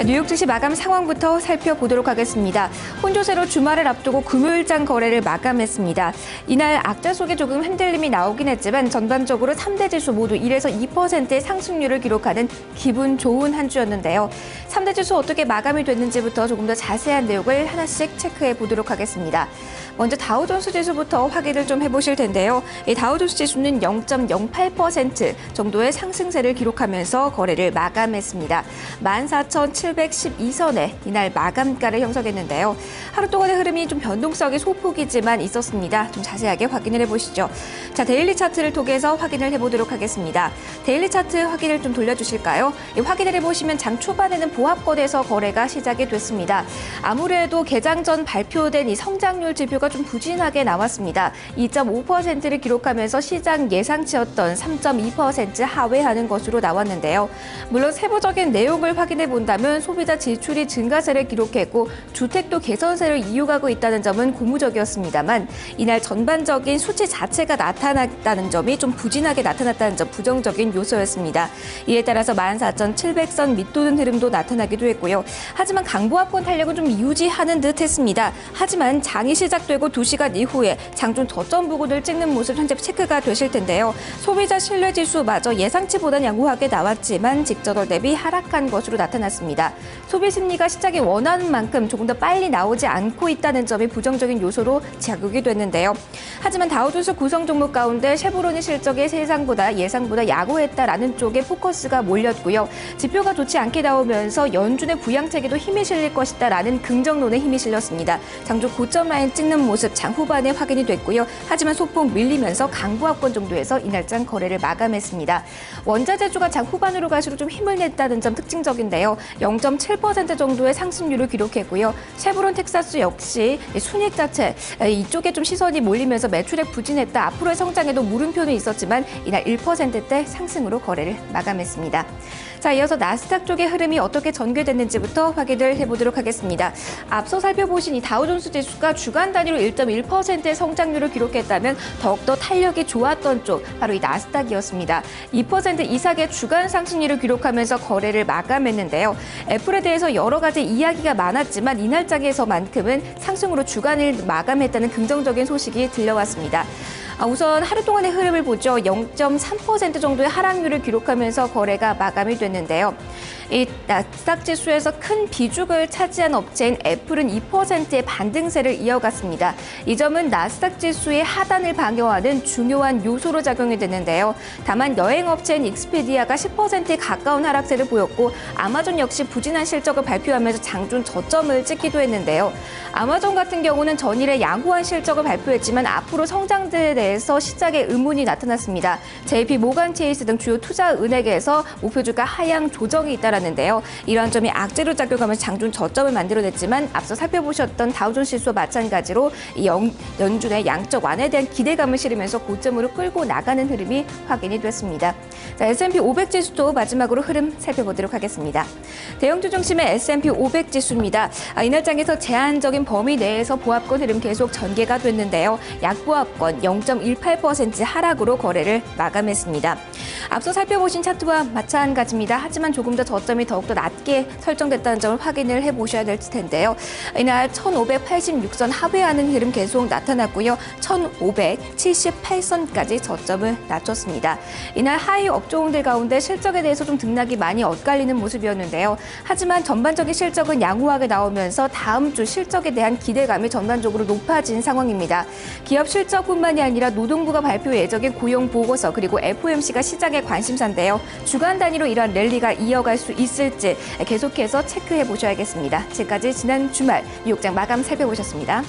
뉴욕 증시 마감 상황부터 살펴보도록 하겠습니다. 혼조세로 주말을 앞두고 금요일장 거래를 마감했습니다. 이날 악재 속에 조금 흔들림이 나오긴 했지만 전반적으로 3대 지수 모두 1에서 2%의 상승률을 기록하는 기분 좋은 한 주였는데요. 3대 지수 어떻게 마감이 됐는지부터 조금 더 자세한 내용을 하나씩 체크해 보도록 하겠습니다. 먼저 다우존스 지수부터 확인을 좀 해보실 텐데요. 이 다우존스 지수는 0.08% 정도의 상승세를 기록하면서 거래를 마감했습니다. 14,712선에 이날 마감가를 형성했는데요. 하루 동안의 흐름이 좀 변동성이 소폭이지만 있었습니다. 좀 자세하게 확인을 해보시죠. 자, 데일리 차트를 통해서 확인을 해보도록 하겠습니다. 데일리 차트 확인을 좀 돌려주실까요? 확인을 해보시면 장 초반에는 보합권에서 거래가 시작이 됐습니다. 아무래도 개장 전 발표된 이 성장률 지표가 좀 부진하게 나왔습니다. 2.5%를 기록하면서 시장 예상치였던 3.2% 하회하는 것으로 나왔는데요. 물론 세부적인 내용을 확인해 본다면 소비자 지출이 증가세를 기록했고 주택도 개선세를 이어가고 있다는 점은 고무적이었습니다만 이날 전반적인 수치 자체가 나타났다는 점이 좀 부진하게 나타났다는 점 부정적인 요소였습니다. 이에 따라서 14,700선 밑도는 흐름도 나타나기도 했고요. 하지만 강보합권 탄력은 좀 유지하는 듯 했습니다. 하지만 장이 시작되고 2시간 이후에 장중 저점 부근을 찍는 모습 현재 체크가 되실 텐데요. 소비자 신뢰지수마저 예상치보다는 양호하게 나왔지만 직전월 대비 하락한 것으로 나타났습니다. 소비 심리가 시장이 원하는 만큼 조금 더 빨리 나오지 않고 있다는 점이 부정적인 요소로 작용이 됐는데요. 하지만 다우존스 구성 종목 가운데 쉐보론의 실적이 예상보다 약오했다라는 쪽에 포커스가 몰렸고요. 지표가 좋지 않게 나오면서 연준의 부양책에도 힘이 실릴 것이다라는 긍정론에 힘이 실렸습니다. 장중 고점 라인 찍는 모습 장 후반에 확인이 됐고요. 하지만 소폭 밀리면서 강보합권 정도에서 이날장 거래를 마감했습니다. 원자재주가 장 후반으로 갈수록 좀 힘을 냈다는 점 특징적인데요. 0.7% 정도의 상승률을 기록했고요. 쉐보론 텍사스 역시 순이익 자체 이쪽에 좀 시선이 몰리면서 매출액 부진했다. 앞으로의 성장에도 물음표는 있었지만 이날 1%대 상승으로 거래를 마감했습니다. 자, 이어서 나스닥 쪽의 흐름이 어떻게 전개됐는지부터 확인을 해보도록 하겠습니다. 앞서 살펴보신 이 다우존스 지수가 주간 단위로 1.1%의 성장률을 기록했다면 더욱더 탄력이 좋았던 쪽, 바로 이 나스닥이었습니다. 2% 이상의 주간 상승률을 기록하면서 거래를 마감했는데요. 애플에 대해서 여러 가지 이야기가 많았지만 이날장에서만큼은 상승으로 주간을 마감했다는 긍정적인 소식이 들려왔습니다. 우선 하루 동안의 흐름을 보죠. 0.3% 정도의 하락률을 기록하면서 거래가 마감이 됐는데요. 이 나스닥 지수에서 큰 비중을 차지한 업체인 애플은 2%의 반등세를 이어갔습니다. 이 점은 나스닥 지수의 하단을 방어하는 중요한 요소로 작용이 됐는데요. 다만 여행업체인 익스피디아가 10%에 가까운 하락세를 보였고 아마존 역시 부진한 실적을 발표하면서 장중 저점을 찍기도 했는데요. 아마존 같은 경우는 전일에 양호한 실적을 발표했지만 앞으로 성장들에 대해서 시장에 의문이 나타났습니다. JP 모간 체이스 등 주요 투자 은행에서 목표주가 하향 조정이 잇따랐는데요. 이러한 점이 악재로 작용하면서 장중 저점을 만들어냈지만 앞서 살펴보셨던 다우존스 지수와 마찬가지로 연준의 양적 완화에 대한 기대감을 실으면서 고점으로 끌고 나가는 흐름이 확인이 됐습니다. 자, S&P 500 지수도 마지막으로 흐름 살펴보도록 하겠습니다. 대형주 중심의 S&P 500 지수입니다. 이날장에서 제한적인 범위 내에서 보합권 흐름 계속 전개가 됐는데요. 약보합권 0.18% 하락으로 거래를 마감했습니다. 앞서 살펴보신 차트와 마찬가지입니다. 하지만 조금 더 저점이 더욱더 낮게 설정됐다는 점을 확인을 해보셔야 될 텐데요. 이날 1586선 하회하는 흐름 계속 나타났고요. 1578선까지 저점을 낮췄습니다. 이날 하위 업종들 가운데 실적에 대해서 좀 등락이 많이 엇갈리는 모습이었는데요. 하지만 전반적인 실적은 양호하게 나오면서 다음 주 실적에 대한 기대감이 전반적으로 높아진 상황입니다. 기업 실적뿐만이 아니라 노동부가 발표 예정인 고용 보고서 그리고 FOMC가 시장의 관심사인데요. 주간 단위로 이러한 랠리가 이어갈 수 있을지 계속해서 체크해 보셔야겠습니다. 지금까지 지난 주말 뉴욕장 마감 살펴보셨습니다.